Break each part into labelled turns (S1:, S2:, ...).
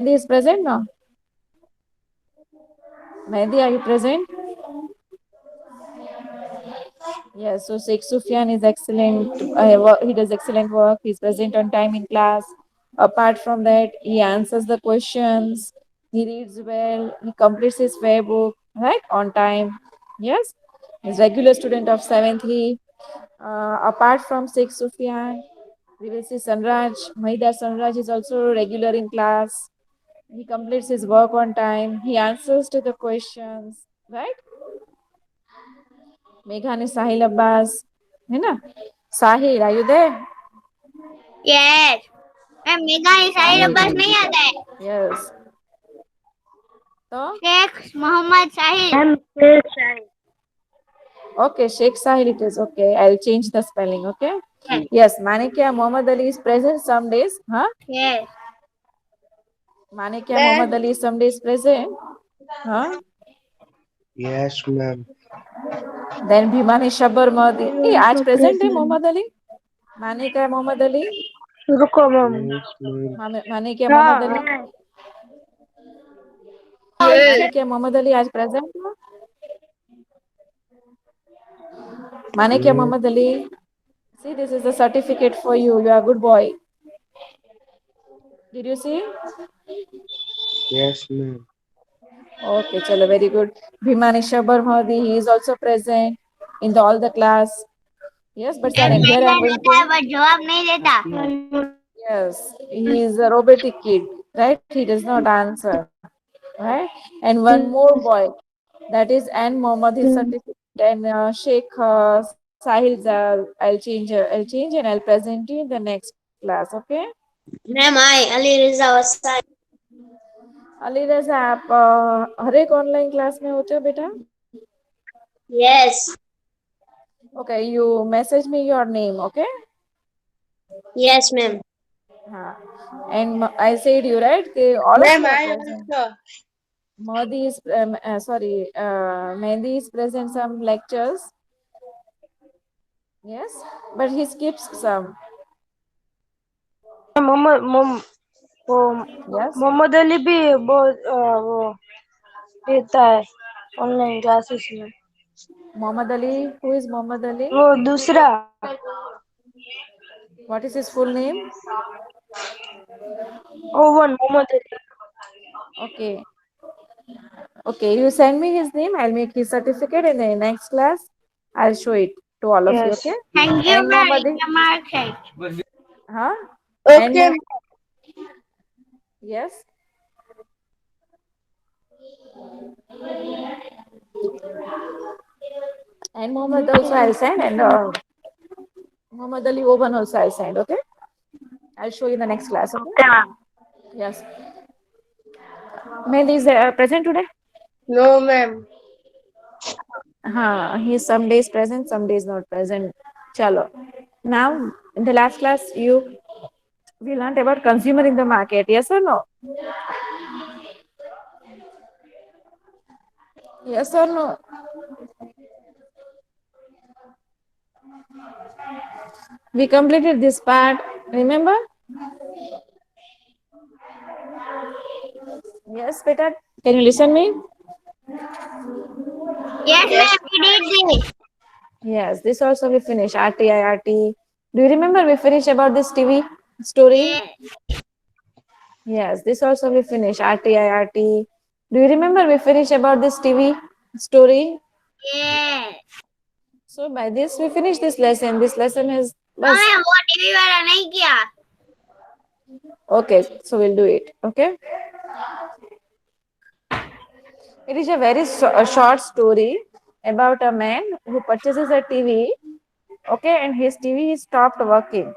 S1: Mehndi is present now. Mehndi, are you present? Yes, so Sheikh Sufyan is excellent. He does excellent work. He's present on time in class. Apart from that, he answers the questions. He reads well. He completes his fair book right on time. Yes, he's regular student of seventh. He apart from Sheikh Sufyan, we will see Sanraj. Mahida Sanraj is also regular in class. He completes his work on time. He answers to the questions. Right? Megha ने साहिल अब्बास है ना Sahil are you there
S2: Yes. Ma'am Megha ने साहिल अब्बास नहीं आता है.
S1: Yes तो
S2: Sheikh Mohammad Sahil.
S3: Ma'am Sheikh Shahid.
S1: okay Sheikh Sahil it is okay I'll change the spelling okay
S2: Yes.
S1: yes Manikya Muhammad Ali is present some days huh
S2: Yes.
S1: Manikya Muhammad Ali is some days present huh
S4: Yes, ma'am.
S1: then Bhimani Shabbar Mahdi आज
S3: also
S1: present है
S3: present.
S1: Muhammad Ali Manikya Muhammad Ali
S3: रुको ma'am.
S4: Yes, ma'am.
S1: Manikya Muhammad Ali
S3: हाँ.
S1: Manikya Muhammad Ali आज present है Manikya
S4: Yes,
S1: Muhammad Ali see this is the certificate for you you are a good boy did you see
S4: yes, ma'am.
S1: okay chalo very good Bhimani Shabbar Mahdi he is also present in all the class yes but sir
S2: ma'am
S1: here I am
S2: mention
S1: going
S2: होता
S1: to
S2: है but जवाब नहीं देता.
S1: yes he is a robotic kid right he does not answer right and one more boy that is N Mohammed his certificate and Sheikh Sahil I'll change and I'll present you in the next class okay
S2: ma'am I Ali Riza Vasai.
S1: Ali Raza आप हर एक online class में होते हो बेटा
S2: yes.
S1: okay you message me your name okay
S2: yes ma'am.
S1: हाँ and I said you right all of
S4: Ma'am,
S1: you are
S4: I
S1: present
S4: also.
S1: Modi is sorry Mehndi is present some lectures yes but he skips some
S3: Muhammad वो
S1: yes
S3: Muhammad Ali भी बहुत वो देता है online classes में.
S1: Muhammad Ali who is Muhammad Ali
S3: वो दूसरा.
S1: what is his full name
S3: Owen Muhammad Ali.
S1: okay okay you send me his name I'll make his certificate in the next class I'll show it to all of you
S3: yes.
S1: okay
S2: thank you
S1: and
S2: ma'am
S1: Muhammad
S2: इतना marks है.
S1: huh and
S4: Okay,
S1: yes and Muhammad also I'll send and Muhammad Ali Oban also I'll send okay I'll show you in the next class okay yes Mehdi is present today
S4: no, ma'am.
S1: he's some days present some days not present chalo now in the last class you we learned about consumer in the market yes or no yes or no we completed this part remember yes beta can you listen me
S2: yes
S4: Yes,
S2: ma'am we did this.
S1: yes this also we finish RT do you remember we finished about this TV story yes this also we finish RT do you remember we finished about this TV story
S2: यस.
S1: so by this we finish this lesson is
S2: no
S1: bus
S2: ma'am वो TV वाला नहीं किया.
S1: okay so we'll do it okay it is a very a short story about a man who purchases a TV okay and his TV stopped working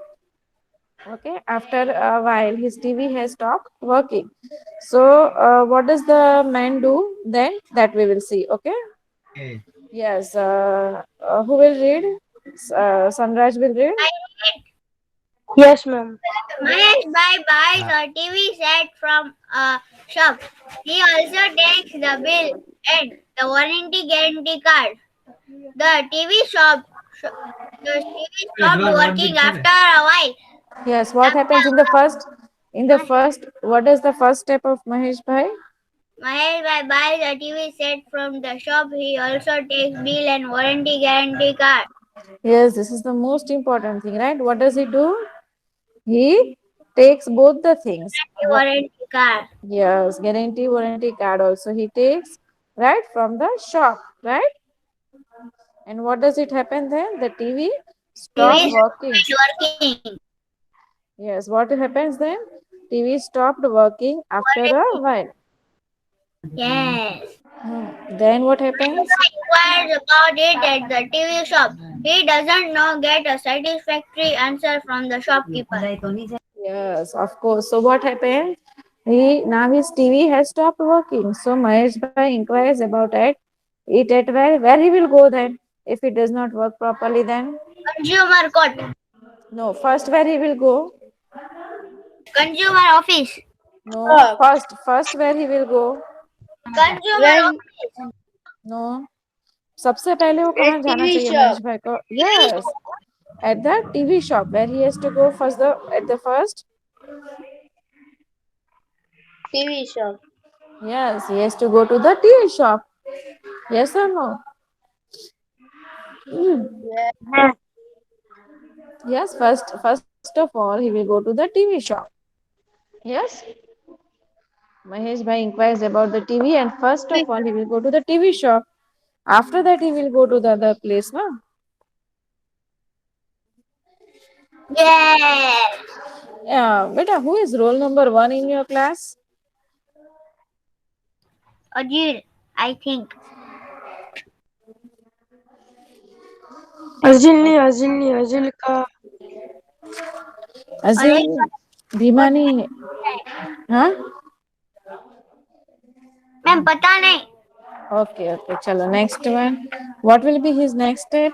S1: okay after a while his TV has stopped working so what does the man do then that we will see okay yes who will read Sanraj will read
S2: I did.
S3: Yes ma'am.
S2: Mahesh buys a TV set from a shop. He also takes the bill and the warranty guarantee card. The TV shop the TV stopped working after a while.
S1: yes what happens in the first In the first, what is the first step of Mahesh Bhai?
S2: Mahesh Bhai buys a TV set from the shop. He also takes bill and warranty guarantee card.
S1: Yes, this is the most important thing, right? What does he do? He takes both the things. What?
S2: Warranty card.
S1: Yes, guarantee warranty card also he takes, right, from the shop, right? And what does it happen then? The TV stop
S2: TV
S1: working.
S2: is working.
S1: Yes, what happens then? TV stopped working after a while.
S2: Yes.
S1: Then what happens?
S2: Inquires about it at the TV shop. He doesn't know get a satisfactory answer from the shopkeeper.
S1: Yes, of course. So what happens? He now his TV has stopped working. So Mahesh Bhai inquires about it at where he will go then if it does not work properly then.
S2: Consumer court.
S1: No, first where he will go.
S2: Consumer office.
S1: No, first where he will go.
S2: Consumer
S4: When
S2: office.
S1: No, सबसे पहले वो
S4: a
S1: कहाँ जाना
S4: TV
S1: चाहिए
S4: shop,
S1: Mahesh भाई को? Yes, at the TV shop where he has to go first. The at the first.
S4: TV shop.
S1: Yes, he has to go to the TV shop. Yes or no?
S4: Yes,
S1: Yes, first of all, he will go to the TV shop. Yes, Mahesh Bhai inquires about the TV, and first of all, he will go to the TV shop. After that, he will go to the other place, na?
S2: Yes.
S1: Yeah, beta, who is roll number one in your class?
S2: Ajir, I think.
S3: अजिल का
S1: Azil, Bhimani, huh?
S2: Ma'am पता नहीं.
S1: Okay, chalo. Next one. What will be his next step?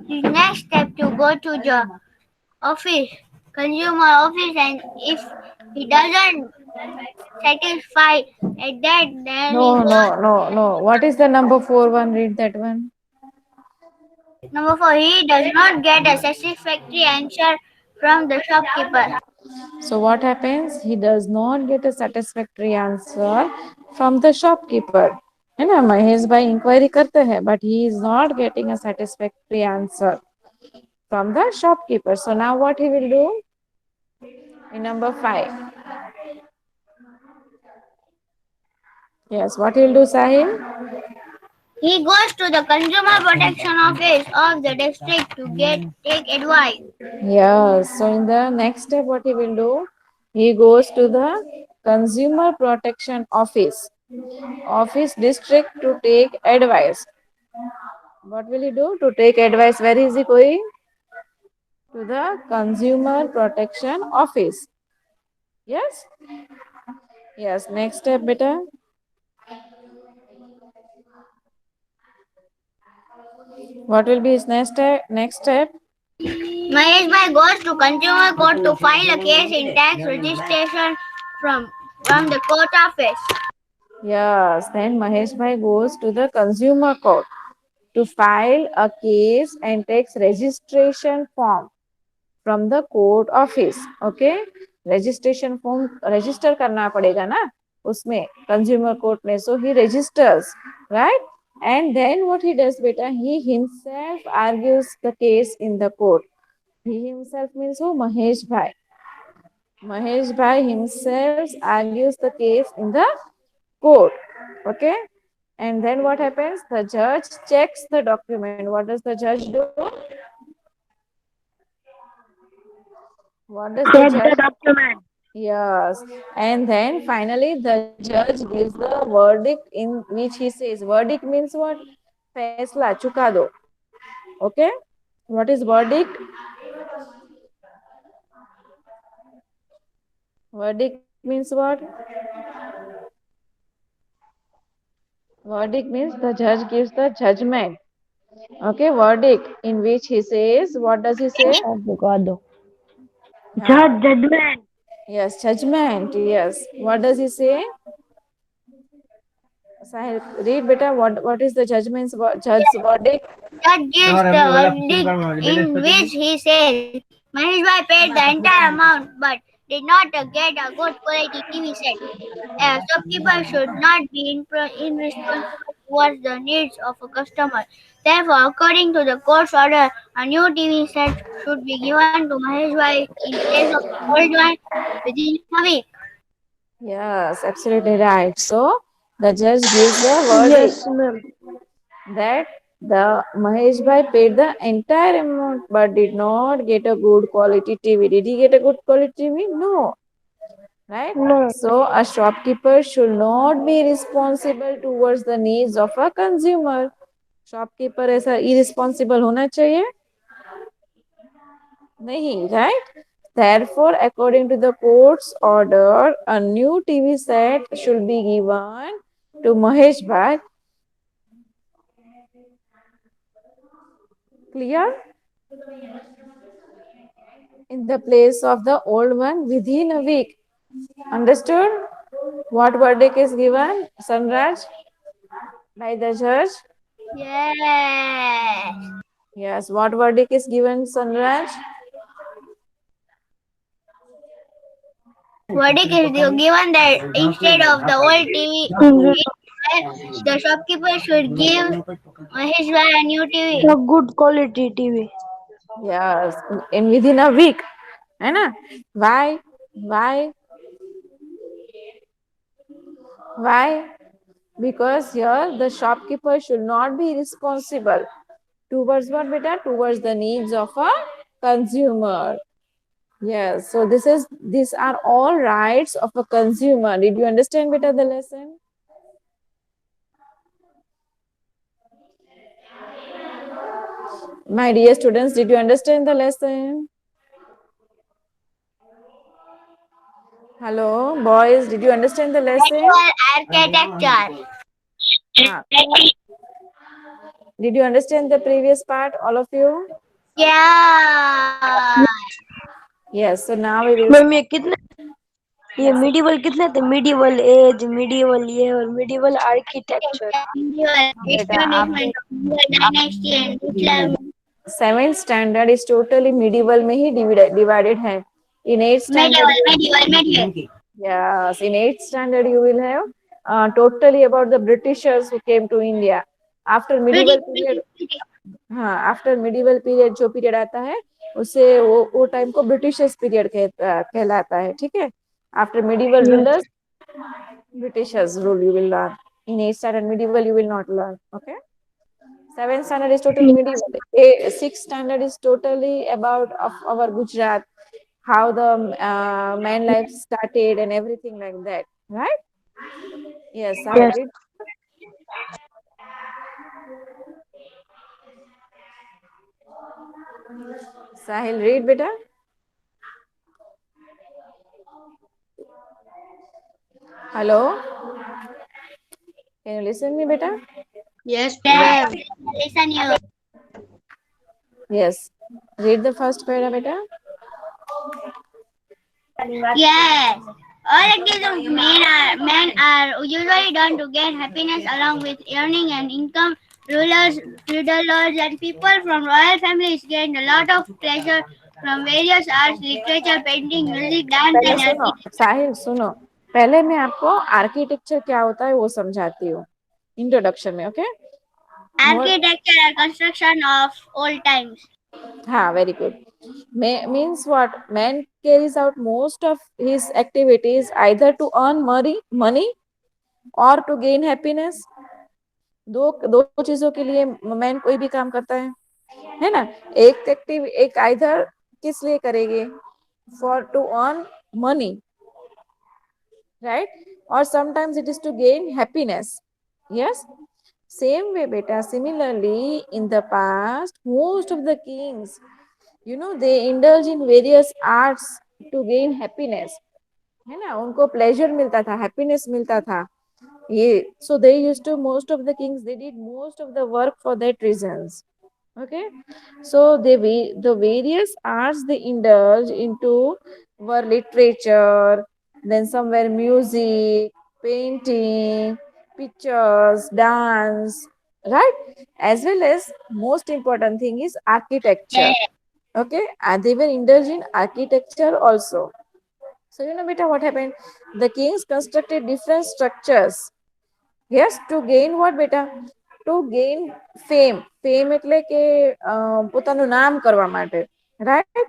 S2: His next step to go to the office, consumer office, and if he doesn't satisfy at that, then he goes
S1: No. What is the number four one? Read that one.
S2: number 4. He does not get a satisfactory answer from the shopkeeper.
S1: So what happens? He does not get a satisfactory answer from the shopkeeper. है ना महेश भाई inquiry करते हैं but he is not getting a satisfactory answer from the shopkeeper. So now what he will do in number 5? Yes, what he will do, Sahil?
S2: He goes to the consumer protection office of the district to take advice.
S1: Yes. So in the next step, what he will do? He goes to the consumer protection office district to take advice. What will he do to take advice? Where is he going? To the consumer protection office. Yes. Yes. Next step, beta. What will be his next step? Next step.
S2: Mahesh Bhai goes to consumer court to file a case in tax registration from, from the court office.
S1: Yes. Then Mahesh Bhai goes to the consumer court to file a case and takes registration form from the court office. Okay, registration form register करना पड़ेगा ना उसमें consumer court में. So he registers, right? And then what he does, beta, he himself argues the case in the court. He himself means who? Mahesh Bhai. Mahesh Bhai himself argues the case in the court. Okay. And then what happens? The judge checks the document. What does the judge do? What does the
S3: check
S1: judge?
S3: the document.
S1: Yes. And then finally the judge gives the verdict in which he says, verdict means what? Faisla, chukado. Okay. What is verdict? Verdict means what? Verdict means the judge gives the judgment. Okay, verdict in which he says, what does he say?
S3: Judge judgment.
S1: Yes, judgment. Yes. What does he say? Sahil, read beta. What is the judgment's judge's verdict?
S2: Judge gives the verdict in which he says Mahesh Bhai paid the entire amount, but did not get a good quality TV set. A shopkeeper should not be irresponsible towards the needs of a customer. Therefore, according to the court's order, a new TV set should be given to Mahesh Bhai in place of the old one within a week.
S1: Yes, absolutely right. So the judge gives the verdict
S3: Yes, ma'am.
S1: that the Mahesh Bhai paid the entire amount but did not get a good quality TV. Did he get a good quality TV? No, right?
S3: No.
S1: So a shopkeeper should not be responsible towards the needs of a consumer. Shopkeeper ऐसा irresponsible होना चाहिए नहीं, right? Therefore, according to the court's order, a new TV set should be given to Mahesh Bhai. Clear? In the place of the old one within a week. Understood? What verdict is given, Sanraj, by the judge?
S2: Yes.
S1: Yes. What verdict is given, Sanraj?
S2: Verdict is given that instead of the old TV,
S3: Mhm.
S2: the shopkeeper should give Mahesh Bhai a new TV.
S3: A good quality TV.
S1: Yes. In within a week. है ना? Why? Why? Why? Because here the shopkeeper should not be responsible towards what beta? Towards the needs of a consumer. Yes. So these are all rights of a consumer. Did you understand beta the lesson? My dear students, did you understand the lesson? Hello, boys, did you understand the lesson?
S2: Architecture.
S1: Ah. Did you understand the previous part, all of you?
S2: Yeah.
S1: Yes. So now we will.
S3: Ma'am ये medieval कितने थे? Medieval age, medieval ये और medieval architecture.
S1: बेटा आपके
S2: Medieval dynasty and Islam.
S1: Seventh standard is totally medieval में ही divided है. In eighth standard,
S2: Medieval.
S1: yes, in eighth standard you will have totally about the Britishers who came to India after medieval period. हाँ, after medieval period जो period आता है उसे वो time को Britishers period कहलाता है. ठीक है. After medieval
S3: Yes.
S1: Rulers Britishers rule you will learn. In eighth standard medieval you will not learn. Okay. Seventh standard is totally medieval. Sixth standard is totally about of our Gujarat, how the man life started and everything like that. Right? Yes, Sahil.
S3: Yes.
S1: Read. Sahil, read, beta. Hello. Can you listen me, beta?
S4: Yes,
S2: Yes.
S4: ma'am.
S2: Listen you.
S1: Yes. Read the first para, beta.
S2: Yes. All activities of men are usually done to gain happiness along with earning and income. Rulers, feudal lords, and people from royal families gained a lot of pleasure from various arts, literature, painting, music, dance,
S1: पहले
S2: and
S1: सुनो
S2: architecture.
S1: साहिल, सुनो. पहले मैं आपको architecture क्या होता है वो समझाती हूँ इंट्रोडक्शन में. Okay.
S2: Architecture and construction of old times.
S1: हाँ, very good. Means what? Man carries out most of his activities either to earn money or to gain happiness. दो चीजों के लिए मैन कोई भी काम करता है ना. एक आइदर किस लिए करेंगे? For to earn money, right? Or sometimes it is to gain happiness. Yes. Same way, beta. Similarly, in the past, most of the kings, they indulge in various arts to gain happiness. है ना, उनको pleasure मिलता था, happiness मिलता था. ये so they used to, most of the kings, they did most of the work for that reasons. Okay. So the various arts they indulge into were literature, then somewhere music, painting, pictures, dance, right? As well as most important thing is architecture. Okay. And they were indulged in architecture also. So you know beta what happened? The kings constructed different structures. Yes, to gain what beta? To gain fame. Fame એટલે કે પોતાનું નામ કરવા માટે, right?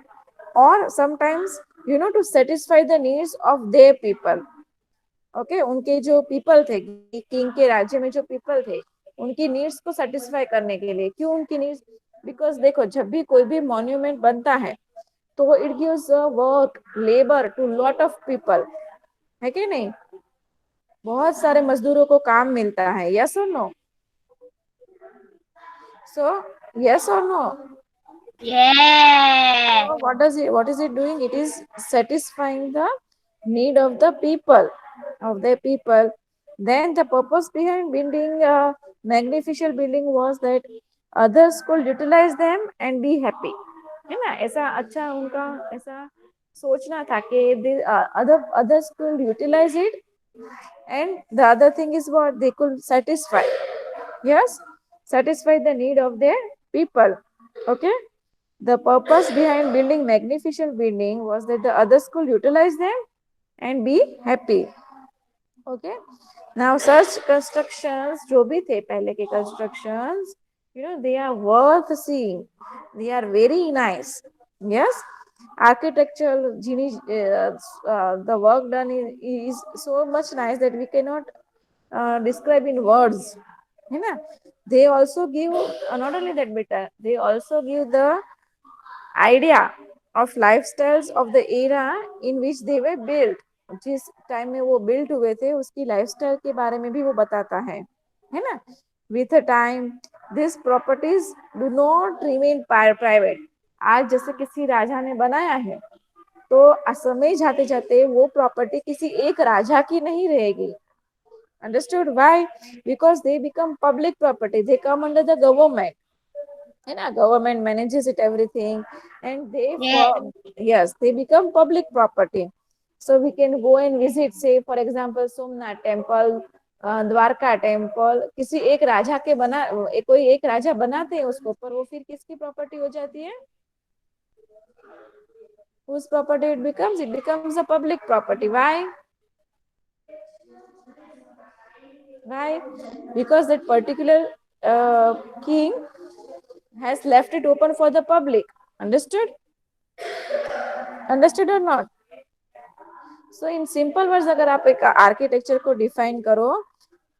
S1: Or sometimes you know to satisfy the needs of their people. Okay उनके जो people थे, king के राज्य में जो पीपल थे, उनकी नीड्स को सेटिस्फाई करने के लिए। क्यों उनकी नीड्स? बिकॉज देखो जब भी कोई भी मॉन्यूमेंट बनता है तो it gives work labour to lot of people, है कि नहीं? बहुत सारे मजदूरों को काम मिलता है। यस और नो? सो यस और no?
S2: Yes.
S1: So what is it doing? It is satisfying the need of the people, of the people. Then the purpose behind building a magnificent building was that others could utilize them and be happy, है ना? ऐसा अच्छा उनका ऐसा सोचना था कि others could utilize it, and the other thing is what they could satisfy. Yes, satisfy the need of their people. Okay. The purpose behind building magnificent building was that the others could utilize them and be happy. Okay. Now such constructions जो भी थे पहले के constructions, you know, they are worth seeing. They are very nice. Yes. Architectural the work done is so much nice that we cannot describe in words. है ना? They also give not only that beta, they also give the idea of lifestyles of the era in which they were built. जिस time में वो built हुए थे उसकी lifestyle के बारे में भी वो बताता है ना? With a time this properties do not remain private. आज जैसे किसी राजा ने बनाया है तो समय जाते जाते वो प्रॉपर्टी किसी एक राजा की नहीं रहेगी। Understood why? Because they become public property, they come under the government, है ना? Government manages it everything and they
S2: Yes.
S1: yes they become public property. So we can go and visit, say for example Somnath temple, Dwarka temple, किसी एक राजा के बना कोई एक राजा बनाते हैं उसको, पर वो फिर किसकी प्रॉपर्टी हो जाती है? whose property it becomes? It becomes a public property. Why? Because that particular king has left it open for the public. Understood? Understood or not? So in simple words अगर आप एक आर्किटेक्चर को define करो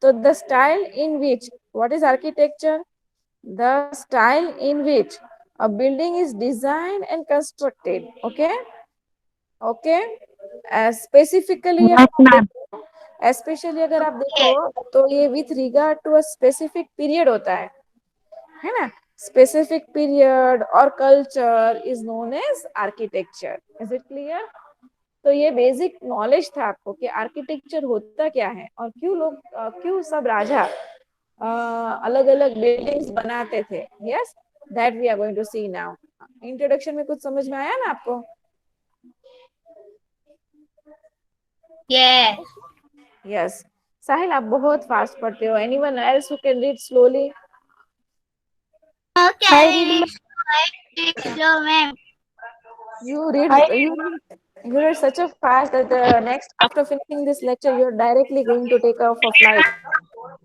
S1: तो the style in which, what is architecture? The style in which a building is designed and constructed. Okay. Okay. Specifically
S3: Yes,
S1: अगर आप
S3: ma'am.
S1: देखो, especially अगर आप देखो तो ये with regard to a specific period होता है ना? Specific period or culture is known as architecture. Is it clear? तो ये बेसिक नॉलेज था आपको कि आर्किटेक्चर होता क्या है और क्यों लोग क्यों सब राजा अलग अलग बिल्डिंग्स बनाते थे। Yes, that we are going to see now. Introduction में कुछ समझ में आया ना आपको?
S2: Yes.
S1: यस। साहिल आप बहुत फास्ट पढ़ते हो। Anyone else who can read slowly?
S2: Okay,
S3: I
S2: I will
S3: read
S2: read
S3: my,
S2: slow. I will read slow, ma'am.
S1: You read
S3: I
S1: you read such a fast that the next after finishing this lecture you are directly going to take off a flight.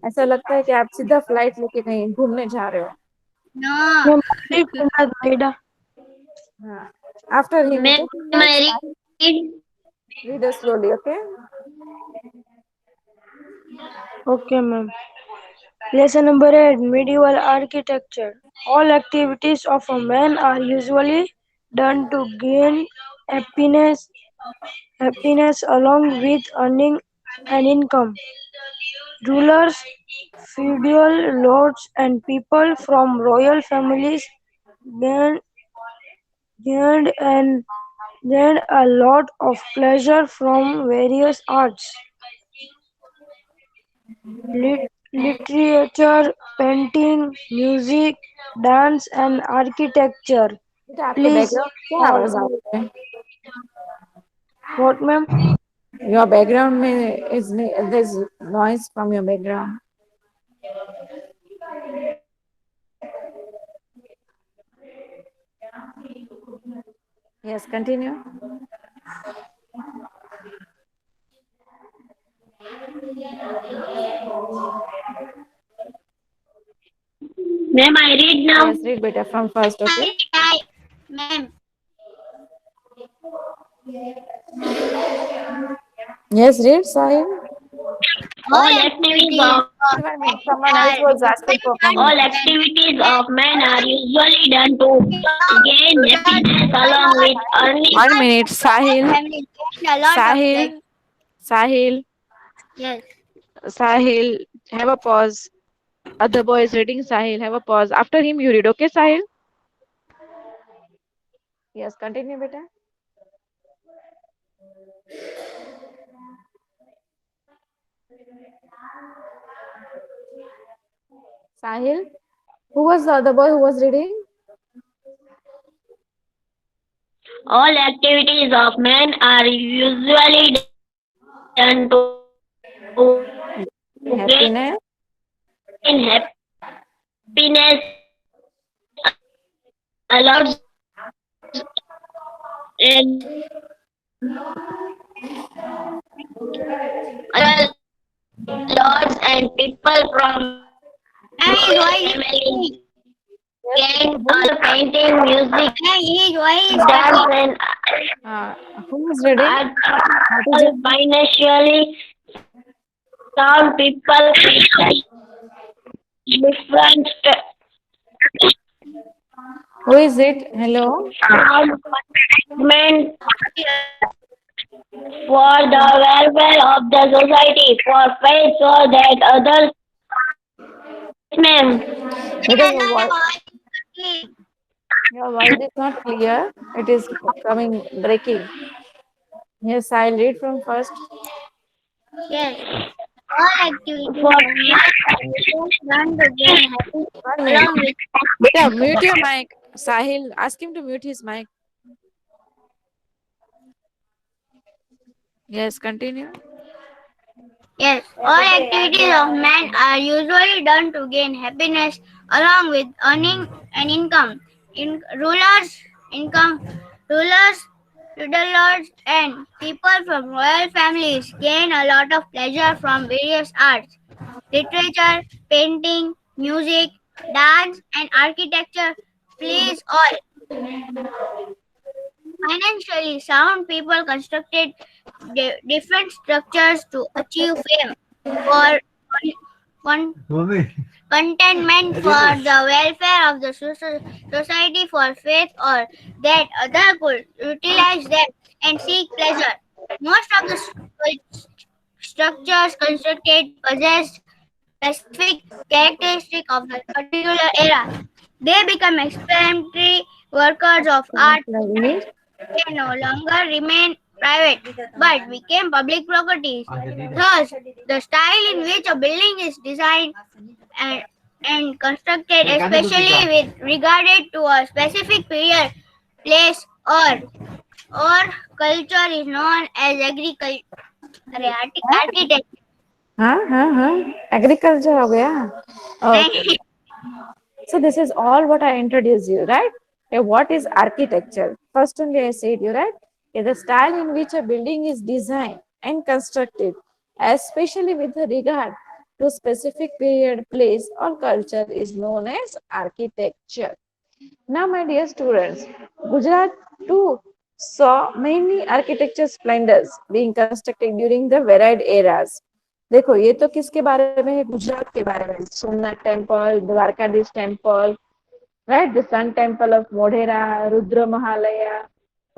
S1: ऐसा लगता है कि आप सीधा flight लेके कहीं घूमने जा रहे हो।
S2: No.
S3: ma'am, I read Kunal Maida.
S1: हाँ, after him,
S2: Ma'am,
S1: okay?
S2: I read.
S1: Read it slowly, okay?
S3: Okay, ma'am. Lesson number 8, Medieval Architecture. All activities of a man are usually done to gain happiness, happiness along with earning an income. Rulers, feudal lords, and people from royal families gained, gained, and gained a lot of pleasure from various arts. Literature, painting, music, dance, and architecture.
S1: बेटा आपके
S3: Please
S1: background में क्या
S3: all.
S1: आवाज आ रही है?
S3: What, ma'am?
S1: Your background में is there's noise from your background. Yes, continue.
S5: Ma'am, I read now.
S1: Yes, read better from first, okay?
S2: Ma'am.
S1: Yes, read, Sahil.
S2: All
S5: All activities
S2: activities
S5: of
S2: of
S1: Give a
S2: men
S1: minute. Someone else
S2: are
S1: was asking for
S2: usually
S1: comment.
S5: all
S2: done to
S5: activities
S2: men
S5: of men
S2: and
S5: are usually done to gain
S2: rulers
S5: happiness
S2: and
S5: along with earning.
S1: One minute,
S2: all
S1: Sahil.
S2: families gained a lot of pleasure.
S1: Sahil. Sahil.
S2: Yes,
S1: Sahil. Have a pause. Other boy is reading. Sahil, have a pause. After him, you read. Okay, Sahil? Yes, continue, beta. Sahil. Who was the other boy who was reading?
S5: All activities of men are usually done to gain
S1: Happiness.
S5: happiness, allows and lords and people from
S2: and his
S5: royal
S2: voice is
S5: families
S2: speaking.
S1: Yes,
S5: gained
S1: beta,
S5: all
S1: बोलो.
S5: painting, music,
S2: And his voice is
S5: dance,
S2: speaking.
S5: and
S1: Who was reading?
S5: art.
S1: What is
S5: All
S1: it?
S5: financially sound people create different
S1: Who is it? Hello.
S5: meant for the welfare of the society, for faith, so that others. Yes, ma'am.
S1: Beta,
S2: Speaking.
S1: your voice is not clear. It is coming breaking. Yes, I'll read from first.
S2: Yes, all activities
S5: For
S2: of men are usually done to gain happiness
S1: 1 minute.
S2: along with
S1: Beta, mute your mic. Sahil, ask him to mute his mic. Yes, continue.
S2: yes, all activities of man are usually done to gain happiness along with earning an income. In rulers, feudal lords, and people from royal families gain a lot of pleasure from various arts, literature, painting, music, dance, and architecture. Please all financially sound people constructed different structures to achieve fame for con- contentment for the welfare of the society for faith or that other could utilize them and seek pleasure. Most of the structures constructed possessed specific characteristic of the particular era. They become experimentary workers of art
S1: Like,
S2: they no longer remain private but became public properties. Thus, the style in which a building is designed and, and constructed, especially with regarded to a specific period, place, or culture, is known as architecture.
S1: हाँ agriculture हो गया. Okay. So this is all what I introduced you, right? Okay, what is architecture? First only I said you, right? Okay, the style in which a building is designed and constructed, especially with regard to specific period, place, or culture, is known as architecture. Now, my dear students, Gujarat too saw many architecture splendors being constructed during the varied eras. देखो ये तो किसके बारे में है? गुजरात के बारे में. Somnath temple, Dwarkadhish temple, right? The Sun Temple of Modhera, Rudra Mahalaya,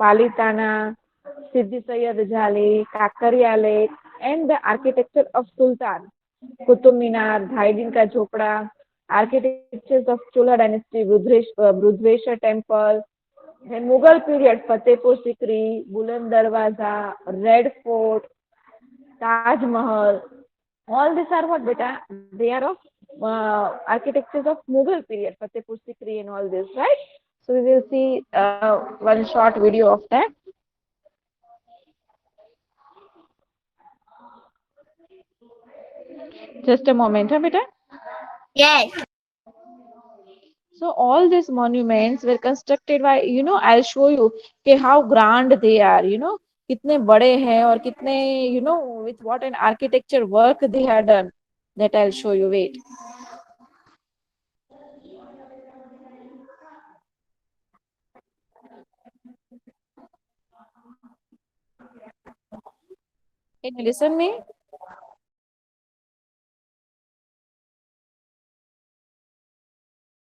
S1: Palitana, Siddhi Sayyad Jali, Kakaria Lake, and the architecture of Sultan, Qutub Minar, Dhaidin Ka Chopra, architectures of Chola dynasty, Brudveshwar Temple, then Mughal period, Fatehpur Sikri, Buland Darwaza, Red Fort, Taj Mahal. All these are what beta? They are of architectures of Mughal period, Fatehpur Sikri and all this, right? So we will see one short video of that. Just a moment, huh, beta?
S2: Yes,
S1: So all these monuments were constructed by, I'll show you okay, how grand they are, कितने बड़े हैं और कितने with what an architecture work they had done. That I'll show you. Wait. Can you listen me?